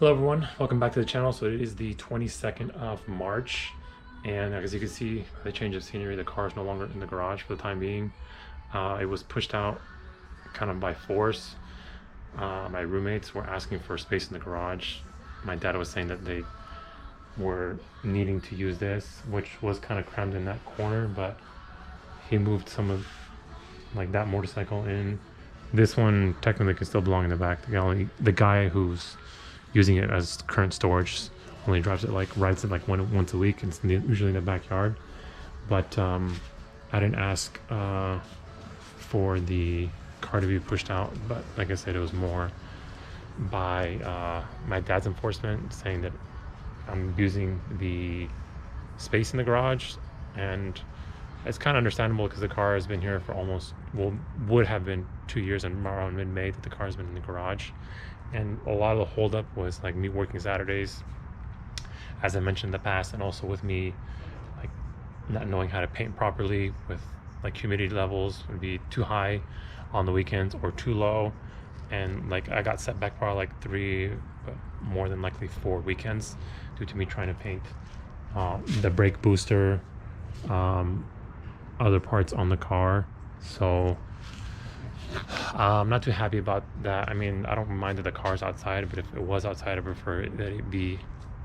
Hello everyone, welcome back to the channel. So it is the 22nd of March, and as you can see by the change of scenery, the car is no longer in the garage for the time being. It was pushed out kind of by force. My roommates were asking for space in the garage. My dad was saying that they were needing to use this, which was kind of crammed in that corner, but he moved some of like that motorcycle in. This one technically can still belong in the back. The guy who's using it as current storage only drives it rides it like once a week, and it's usually in the backyard. But I didn't ask for the car to be pushed out, but like I said, it was more by my dad's enforcement saying that I'm using the space in the garage, and it's kind of understandable because the car has been here for almost, well, would have been 2 years, and around mid-May that the car has been in the garage. And a lot of the holdup was like me working Saturdays, as I mentioned in the past, and also with me like not knowing how to paint properly, with like humidity levels would be too high on the weekends or too low, and like I got set back probably like 3, but more than likely 4 weekends due to me trying to paint the brake booster, other parts on the car. So I'm not too happy about that. I mean, I don't mind that the car's outside, but if it was outside, I prefer that it be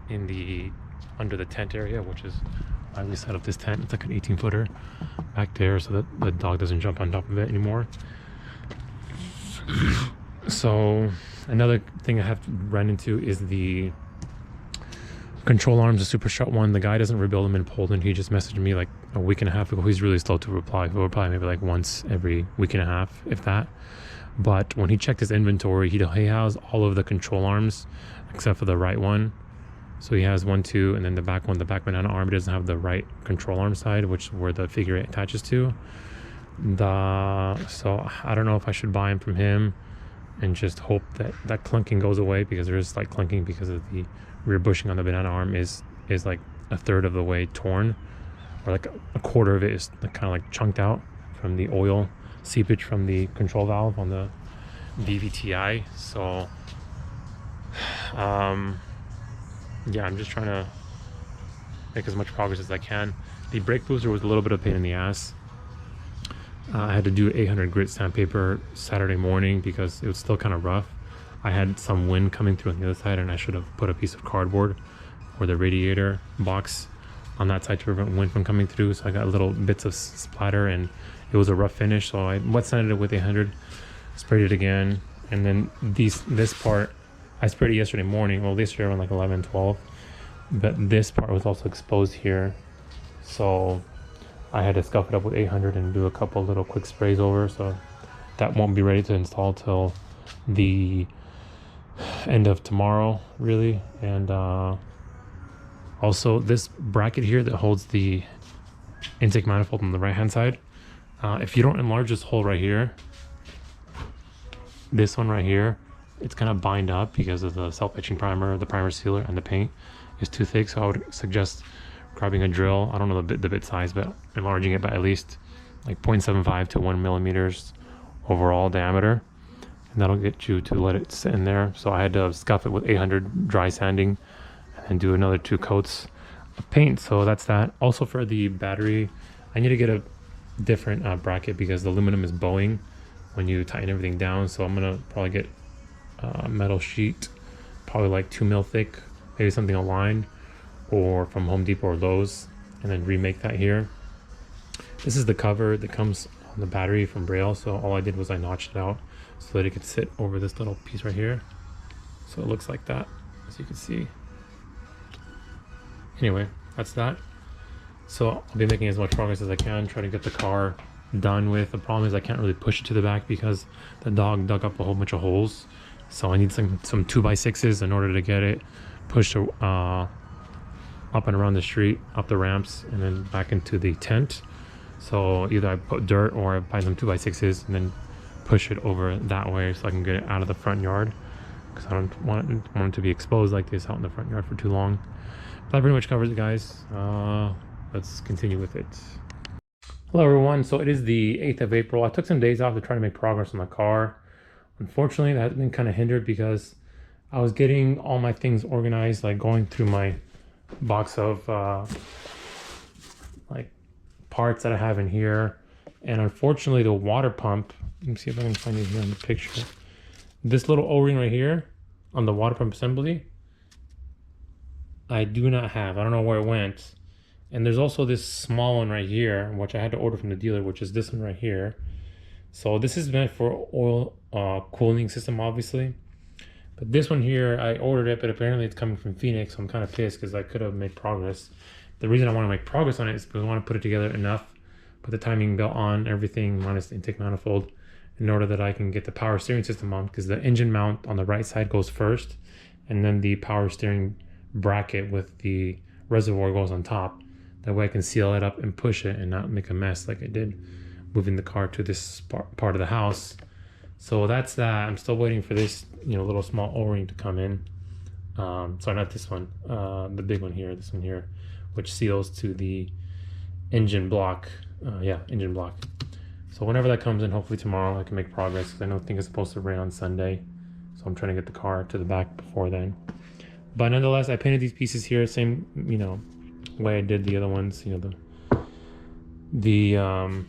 in the under the tent area, which is why we set up this tent. It's like an 18-footer back there so that the dog doesn't jump on top of it anymore. So another thing I have run into is the control arms, a super short one. The guy doesn't rebuild them in Poland. He just messaged me like a week and a half ago. He's really slow to reply. He'll reply maybe like once every week and a half, if that. But when he checked his inventory, he has all of the control arms except for the right one. So he has 1, 2, and then the back one, the back banana arm. He doesn't have the right control arm side, which is where the figure 8 attaches to. So I don't know if I should buy him from him and just hope that that clunking goes away, because there is slight clunking because of the rear bushing on the banana arm is like a third of the way torn, or like a quarter of it is like kind of like chunked out from the oil seepage from the control valve on the VVTi. So yeah, I'm just trying to make as much progress as I can. The brake booster was a little bit of a pain in the ass. I had to do 800 grit sandpaper Saturday morning because it was still kind of rough. I had some wind coming through on the other side, and I should have put a piece of cardboard or the radiator box on that side to prevent wind from coming through. So I got little bits of splatter, and it was a rough finish. So I wet sanded it with 800, sprayed it again, and then this part I sprayed it yesterday morning. Well, yesterday around like 11, 12, but this part was also exposed here, so I had to scuff it up with 800 and do a couple little quick sprays over. So that won't be ready to install till the end of tomorrow, really. And also this bracket here that holds the intake manifold on the right hand side, if you don't enlarge this hole right here, this one right here, it's kind of bind up because of the self-etching primer, the primer sealer, and the paint is too thick. So I would suggest grabbing a drill. I don't know the bit size, but enlarging it by at least like 0.75 to 1 millimeters overall diameter, and that'll get you to let it sit in there. So I had to scuff it with 800 dry sanding and do another 2 coats of paint. So that's that. Also for the battery, I need to get a different bracket because the aluminum is bowing when you tighten everything down. So I'm gonna probably get a metal sheet, probably like 2 mil thick, maybe something aligned, or from Home Depot or Lowe's, and then remake that here. This is the cover that comes on the battery from Braille. So all I did was I notched it out so that it could sit over this little piece right here. So it looks like that, as you can see. Anyway, that's that. So I'll be making as much progress as I can, try to get the car done with. The problem is I can't really push it to the back because the dog dug up a whole bunch of holes. So I need some 2x6s in order to get it pushed up and around the street, up the ramps, and then back into the tent. So either I put dirt or I buy some 2x6s and then push it over that way so I can get it out of the front yard, because I don't want it to be exposed like this out in the front yard for too long. But that pretty much covers it, guys. Let's continue with it. Hello everyone, so it is the 8th of April. I took some days off to try to make progress on the car. Unfortunately, that has been kind of hindered because I was getting all my things organized, like going through my box of like parts that I have in here. And unfortunately the water pump, let me see if I can find it here in the picture. This little O-ring right here on the water pump assembly, I do not have. I don't know where it went. And there's also this small one right here, which I had to order from the dealer, which is this one right here. So this is meant for oil cooling system, obviously. But this one here, I ordered it, but apparently it's coming from Phoenix. So I'm kind of pissed because I could have made progress. The reason I want to make progress on it is because I want to put it together enough, put the timing belt on, everything minus the intake manifold, in order that I can get the power steering system on, because the engine mount on the right side goes first, and then the power steering bracket with the reservoir goes on top. That way I can seal it up and push it and not make a mess like I did moving the car to this part of the house. So that's that. I'm still waiting for this, little small O-ring to come in. Sorry, not this one, the big one here, this one here, which seals to the engine block. Engine block. So whenever that comes in, hopefully tomorrow I can make progress, because I think it's supposed to rain on Sunday. So I'm trying to get the car to the back before then. But nonetheless, I painted these pieces here, same, way I did the other ones, the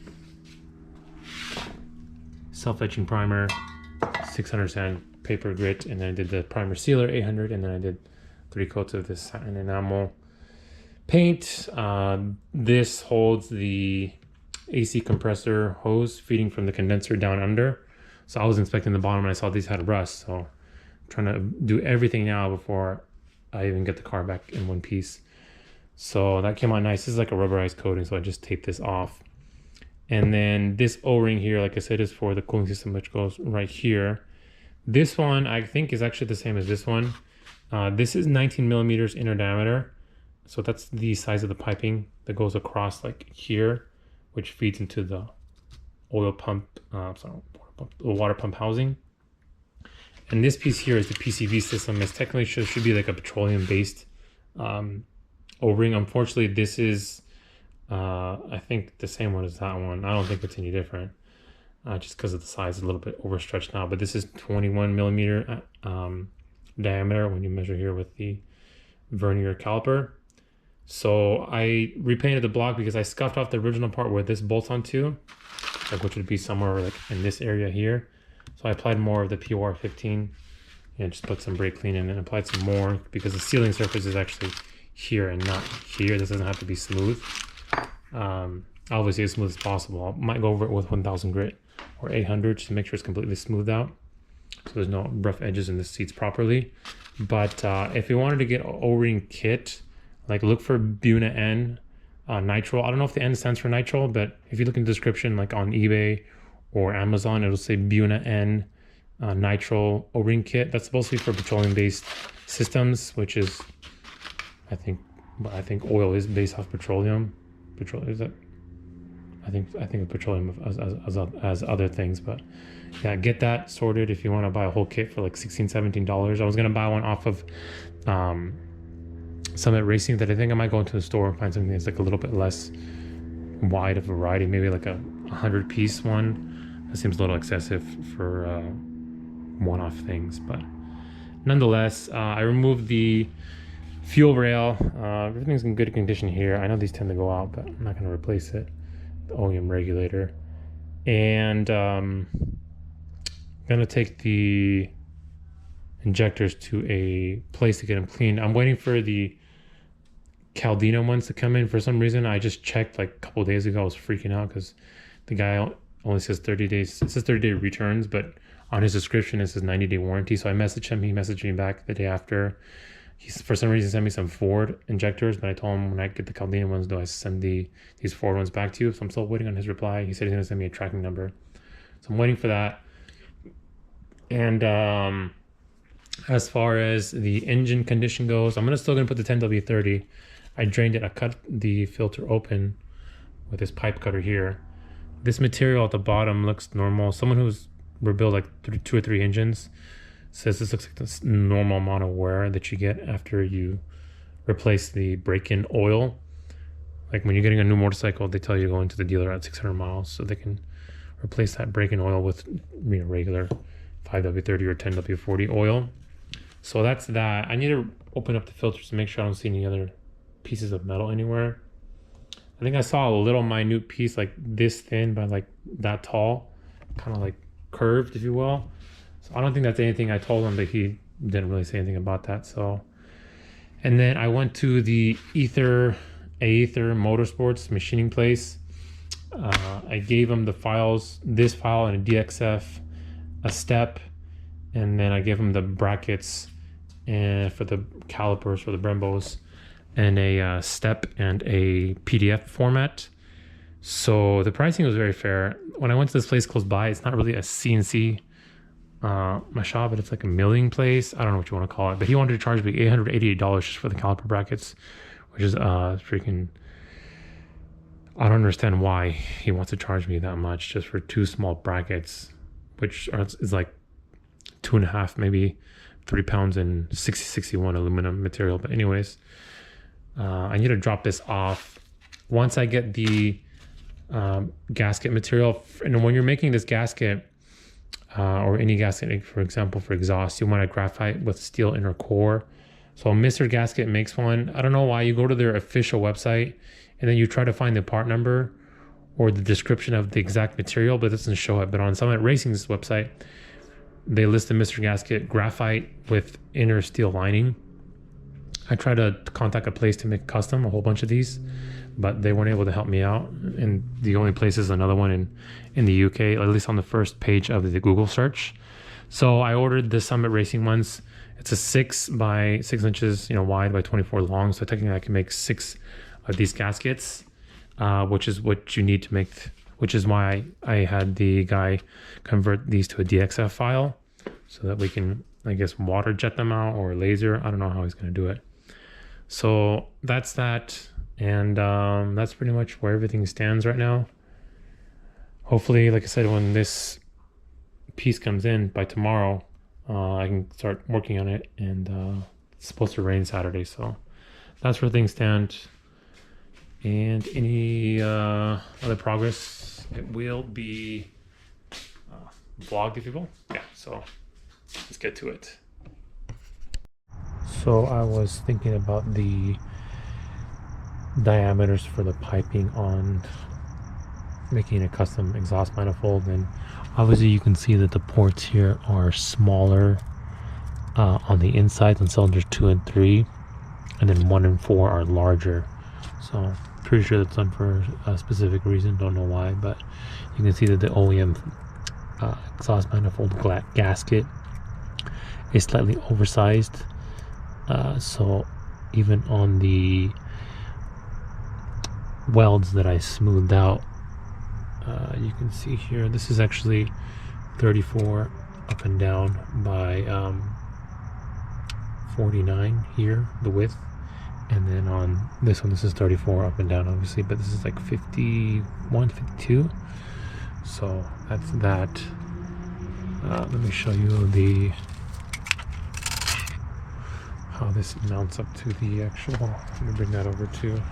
self-etching primer, 600 sandpaper grit, and then I did the primer sealer, 800, and then I did 3 coats of this satin enamel paint. This holds the AC compressor hose feeding from the condenser down under. So I was inspecting the bottom and I saw these had rust, so I'm trying to do everything now before I even get the car back in one piece. So that came out nice. This is like a rubberized coating, so I just taped this off. And then this O-ring here, like I said, is for the cooling system, which goes right here. This one I think is actually the same as this one. This is 19 millimeters inner diameter. So that's the size of the piping that goes across like here, which feeds into the oil pump, the water pump housing. And this piece here is the PCV system. It's technically should be like a petroleum based O-ring. Unfortunately, this is I think the same one as that one. I don't think it's any different, just because of the size. Is a little bit overstretched now, but this is 21 millimeter diameter when you measure here with the vernier caliper. So I repainted the block because I scuffed off the original part where this bolts onto, like which would be somewhere like in this area here. So I applied more of the POR 15 and just put some brake clean in and applied some more, because the sealing surface is actually here and not here. This doesn't have to be smooth. Obviously as smooth as possible. I might go over it with 1000 grit or 800 just to make sure it's completely smoothed out, so there's no rough edges in the seats properly. But if you wanted to get an O-ring kit, like look for Buna N nitrile. I don't know if the N stands for nitrile, but if you look in the description, like on eBay or Amazon, it'll say Buna N nitrile O-ring kit. That's supposed to be for petroleum based systems, which is I think oil is based off petroleum. Petroleum, is it? I think of petroleum as other things, but yeah, get that sorted if you want to buy a whole kit for like $16-17. I was gonna buy one off of Summit Racing, that I think I might go into the store and find something that's like a little bit less wide of variety, maybe like a 100-piece one. That seems a little excessive for one-off things, but nonetheless, I removed the fuel rail. Everything's in good condition here. I know these tend to go out, but I'm not going to replace it. The OEM regulator. And I'm going to take the injectors to a place to get them cleaned. I'm waiting for the Caldina ones to come in. For some reason, I just checked like a couple of days ago. I was freaking out because the guy only says 30 days. It says 30-day returns, but on his description, it says 90-day warranty. So I messaged him. He messaged me back the day after. He's for some reason sent me some Ford injectors, but I told him when I get the Caldina ones, do I send these Ford ones back to you? So I'm still waiting on his reply. He said he's going to send me a tracking number. So I'm waiting for that. And as far as the engine condition goes, I'm still going to put the 10W30. I drained it. I cut the filter open with this pipe cutter here. This material at the bottom looks normal. Someone who's rebuilt like 2 or 3 engines says this looks like this normal amount of wear that you get after you replace the break-in oil. Like when you're getting a new motorcycle, they tell you to go into the dealer at 600 miles so they can replace that break-in oil with regular 5W30 or 10W40 oil. So that's that. I need to open up the filters to make sure I don't see any other pieces of metal anywhere. I think I saw a little minute piece like this thin but like that tall, kind of like curved, if you will. So I don't think that's anything. I told him, but he didn't really say anything about that. So, and then I went to the Aether Motorsports machining place. I gave him the files, this file and a DXF, a step, and then I gave him the brackets and for the calipers for the Brembos, and a step and a PDF format. So the pricing was very fair. When I went to this place close by, it's not really a CNC shop, but it's like a milling place. I don't know what you want to call it, but he wanted to charge me $888 just for the caliper brackets, which is freaking, I don't understand why he wants to charge me that much just for two small brackets, which is like 2.5, maybe 3 pounds and 61 aluminum material. But anyways, I need to drop this off once I get the gasket material. And when you're making this gasket or any gasket, for example, for exhaust, you want a graphite with steel inner core. So Mr. Gasket makes one. I don't know why. You go to their official website and then you try to find the part number or the description of the exact material, but it doesn't show it. But on Summit Racing's website, they list the Mr. Gasket graphite with inner steel lining. I tried to contact a place to make custom, a whole bunch of these, but they weren't able to help me out. And the only place is another one in the UK, at least on the first page of the Google search. So I ordered the Summit Racing ones. It's a 6 by 6 inches, wide by 24 long. So technically I can make 6 of these gaskets, which is what you need to make, which is why I had the guy convert these to a DXF file so that we can, I guess, water jet them out or laser. I don't know how he's going to do it. So that's that. And that's pretty much where everything stands right now. Hopefully, like I said, when this piece comes in by tomorrow, I can start working on it. And it's supposed to rain Saturday. So that's where things stand. And any other progress, it will be vlogged, if you will. Yeah, so let's get to it. So I was thinking about the diameters for the piping on making a custom exhaust manifold, and obviously you can see that the ports here are smaller on the inside on cylinders 2 and 3, and then 1 and 4 are larger. So pretty sure that's done for a specific reason, don't know why, but you can see that the OEM exhaust manifold gasket is slightly oversized. So even on the welds that I smoothed out, you can see here, this is actually 34 up and down by 49 here, the width. And then on this one, this is 34 up and down, obviously, but this is like 51, 52. So that's that. Let me show you how this mounts up to the actual, let me bring that over to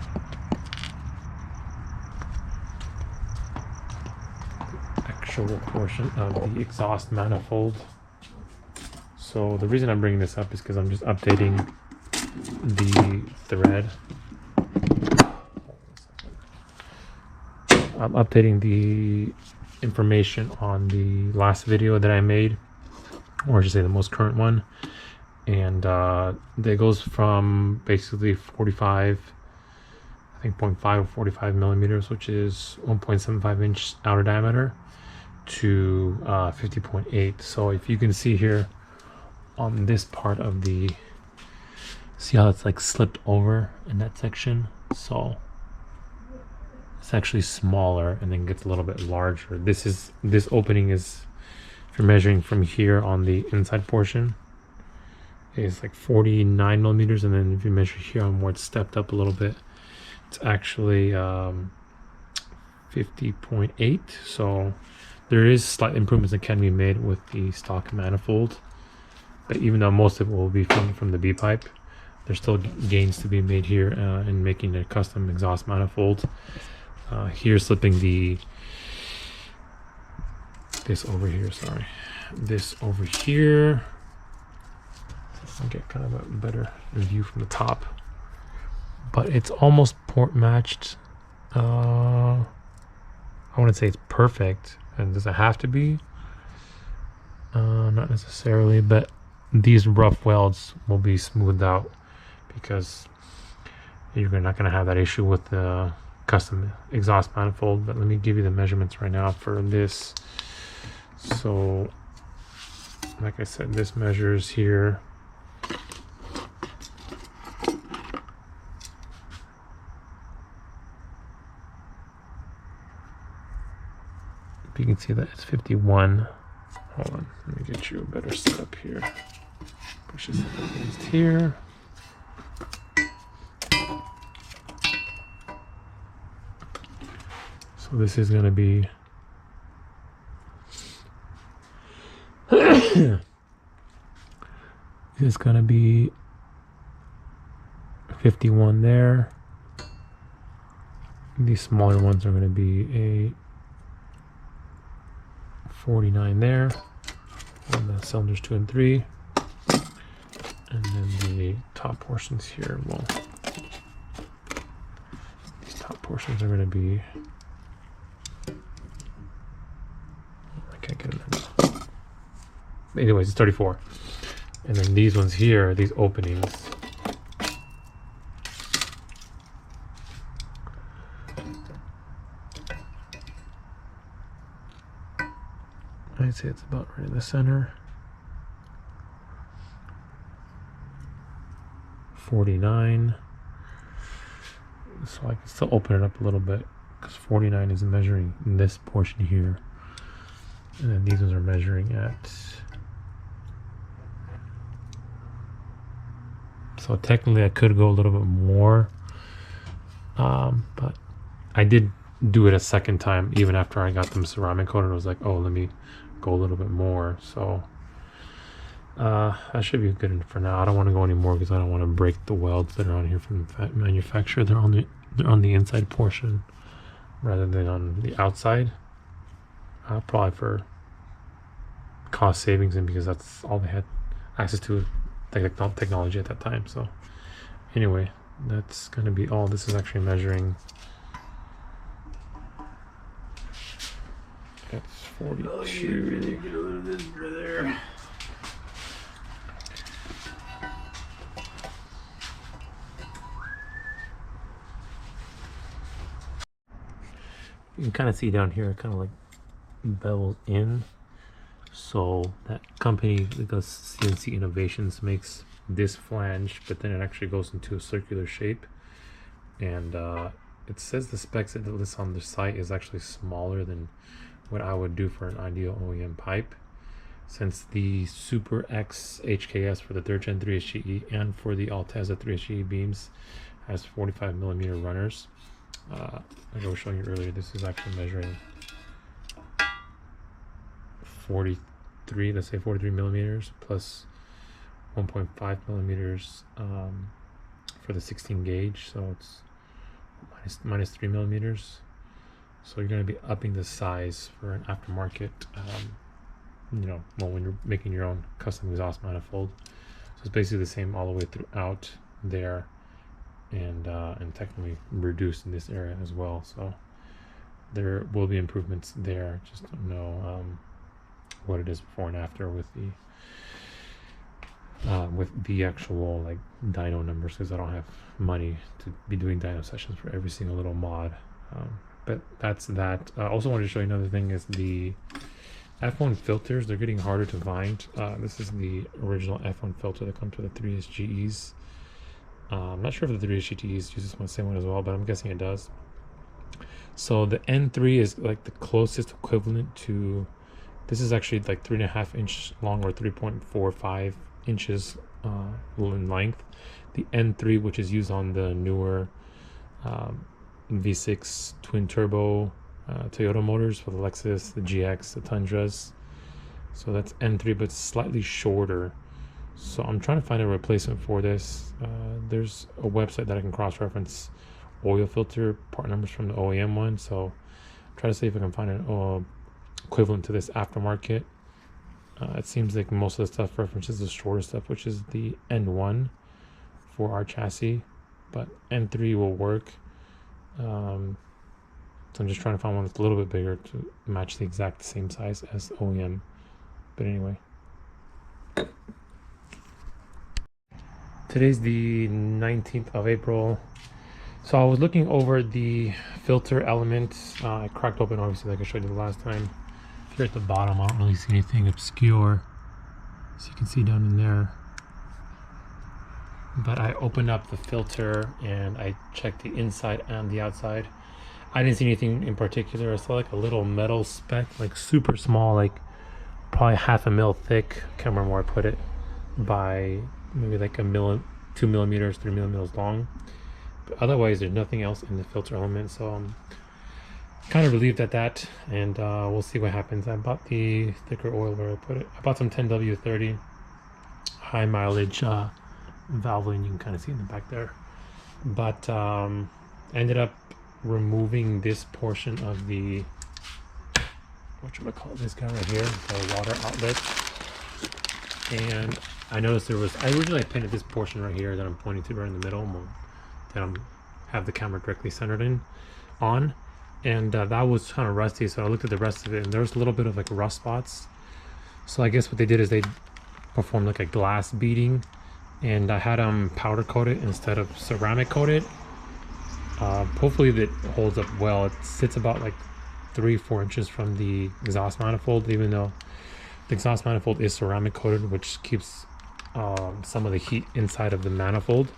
the actual portion of the exhaust manifold. So the reason I'm bringing this up is because I'm just updating the thread. I'm updating the information on the last video that I made, or I should say the most current one. And that goes from basically 45, I think 0.5 or 45 millimeters, which is 1.75 inch outer diameter, to 50.8. So if you can see here on this part of the, see how it's like slipped over in that section? So it's actually smaller and then gets a little bit larger. This opening is, if you're measuring from here on the inside portion, is like 49 millimeters, and then if you measure here on where it's stepped up a little bit, it's actually 50.8. So there is slight improvements that can be made with the stock manifold, but even though most of it will be from the B pipe, there's still gains to be made here in making a custom exhaust manifold. Here slipping this over here, I'll get kind of a better view from the top. But it's almost port matched. I wouldn't say it's perfect, and does it have to be? Not necessarily, but these rough welds will be smoothed out because you're not going to have that issue with the custom exhaust manifold. But let me give you the measurements right now for this. So like I said, this measures here you can see that it's 51. Hold on, let me get you a better setup here. Push this against here. So this is going to be it's going to be 51 there. These smaller ones are going to be a 49 there, and the cylinders 2 and 3, and then the top portions here. Well, these top portions are going to be, I can't get it now. Anyways, it's 34, and then these ones here, these openings, I'd say it's about right in the center. 49. So I can still open it up a little bit because 49 is measuring in this portion here. And then these ones are measuring at. So technically I could go a little bit more. But I did do it a second time even after I got them ceramic coated. I was like, oh, let me go a little bit more. So that should be good for now. I don't want to go any more because I don't want to break the welds that are on here from the manufacturer. They're on the inside portion rather than on the outside. Probably for cost savings and because that's all they had access to technology at that time. So anyway, that's going to be all. This is actually measuring. That's 42. Oh, you really get a little bit there. You can kind of see down here, kind of like bevels in. So that company that does CNC Innovations makes this flange, but then it actually goes into a circular shape. And it says the specs that it lists on the site is actually smaller than what I would do for an ideal OEM pipe, since the Super X HKS for the 3rd Gen 3HGE and for the Altezza 3HGE beams has 45 millimeter runners. Like I was showing you earlier, this is actually measuring 43, let's say 43 millimeters plus 1.5 millimeters for the 16 gauge, so it's minus 3 millimeters. So you're going to be upping the size for an aftermarket, when you're making your own custom exhaust manifold. So it's basically the same all the way throughout there, and technically reduced in this area as well. So there will be improvements there. Just don't know what it is before and after with the actual like dyno numbers, because I don't have money to be doing dyno sessions for every single little mod. But that's that. I also wanted to show you another thing is the F1 filters. They're getting harder to find. This is the original F1 filter that comes with the 3SGEs. I'm not sure if the 3SGEs uses the same one as well, but I'm guessing it does. So the N3 is like the closest equivalent to, this is actually like 3.5 inch long or 3.45 inches in length. The N3, which is used on the newer V6 twin turbo Toyota motors for the Lexus, the GX, the Tundras. So that's N3, but slightly shorter. So I'm trying to find a replacement for this. There's a website that I can cross-reference oil filter part numbers from the OEM one. So try to see if I can find an equivalent to this aftermarket. It seems like most of the stuff references the shorter stuff, which is the N1 for our chassis, but N3 will work. So I'm just trying to find one that's a little bit bigger to match the exact same size as OEM. But anyway, today's the 19th of April. So I was looking over the filter element. I cracked open, obviously, like I showed you the last time. Here at the bottom, I don't really see anything obscure, as you can see down in there. But I opened up the filter and I checked the inside and the outside. I didn't see anything in particular. I saw like a little metal speck, like super small, like probably 1/2 mil thick. Can't remember where I put it, by maybe like 2 millimeters, 3 millimeters long. But otherwise, there's nothing else in the filter element. So I'm kind of relieved at that, and we'll see what happens. I bought the thicker oil where I put it. I bought some 10W30 high mileage valve, and you can kind of see in the back there. But I ended up removing this portion of the, whatchamacallit, this guy right here, the water outlet. And I noticed I originally painted this portion right here that I'm pointing to right in the middle, that I'm have the camera directly centered on, and that was kind of rusty. So I looked at the rest of it, and there was a little bit of like rust spots. So I guess what they did is they performed like a glass beading, and I had them powder coat it instead of ceramic coat it. Hopefully that holds up well. It sits about like 3-4 inches from the exhaust manifold, even though the exhaust manifold is ceramic coated, which keeps some of the heat inside of the manifold.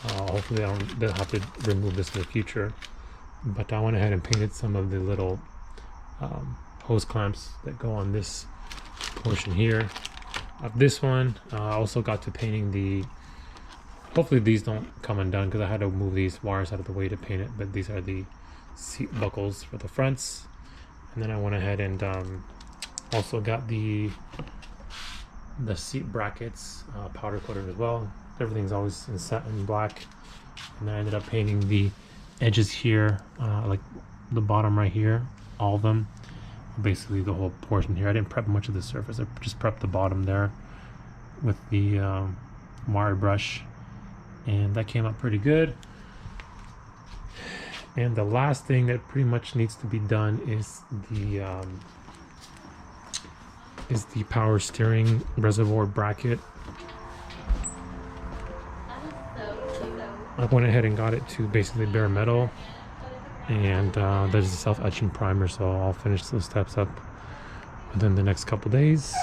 Hopefully they'll have to remove this in the future. But I went ahead and painted some of the little hose clamps that go on this portion here of this one. I also got to painting the, hopefully these don't come undone, because I had to move these wires out of the way to paint it, but these are the seat buckles for the fronts. And then I went ahead and also got the seat brackets powder coated as well. Everything's always in satin black. And then I ended up painting the edges here, like the bottom right here, all of them, basically the whole portion here. I didn't prep much of the surface, I just prepped the bottom there with the wire brush, and that came out pretty good. And the last thing that pretty much needs to be done is the power steering reservoir bracket. I went ahead and got it to basically bare metal, and there's a self-etching primer, so I'll finish those steps up within the next couple days,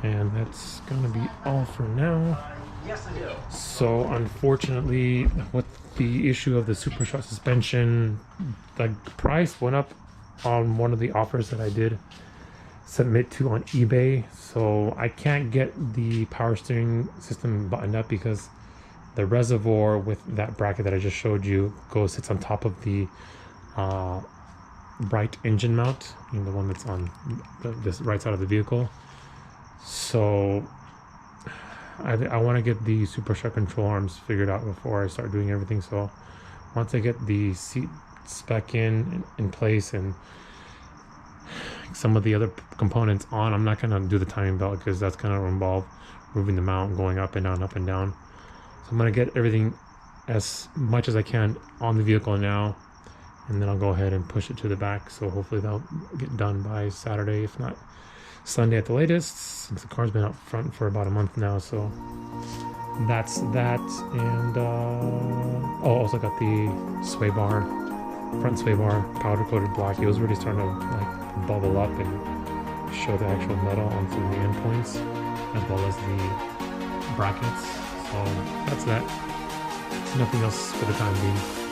and that's gonna be all for now. So unfortunately, with the issue of the super short suspension, the price went up on one of the offers that I did submit to on eBay, so I can't get the power steering system buttoned up because the reservoir with that bracket that I just showed you sits on top of the right engine mount, the one that's on this right side of the vehicle. So I want to get the super sharp control arms figured out before I start doing everything. So once I get the seat spec in place and some of the other components on, I'm not going to do the timing belt because that's going to involve moving the mount, going up and down, up and down. So I'm going to get everything as much as I can on the vehicle now, and then I'll go ahead and push it to the back. So hopefully that'll get done by Saturday, if not Sunday at the latest, since the car's been out front for about a month now. So that's that. And also got the sway bar, front sway bar, powder coated black. It was really starting to like bubble up and show the actual metal on some of the endpoints, as well as the brackets. So that's that. Nothing else for the time being.